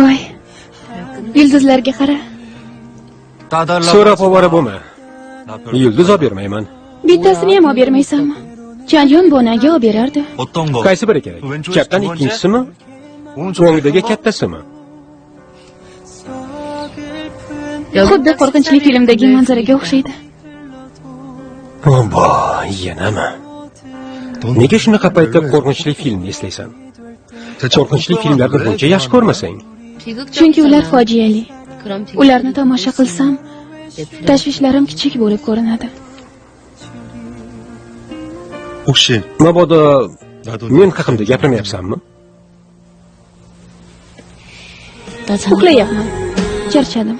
voy, yulduzlarga qara. So'rab ovora bo'lma. Yulduz olib bermayman. Bittasini ham olib bermaysanmi? Chanjon bonaga olib berardi. Qaysi biri kerak? Chapdan ikkinchisimi? O'ngdagi kattasimi? Xuddi qo'rqinchli filmdagi manzaraga o'xshaydi. Ombo, yanami? Nega shunaqa paytda qo'rqinchli filmni eslaysan? Qo'rqinchli filmlarni buncha yaxshi ko'rmasang. Chunki ular fojiali. Ularni tomosha qilsam, tashvishlarim kichik bo'lib ko'rinadi. Mabodo men haqimda gapirmayapsanmi? Uxlayapman. Charchadim.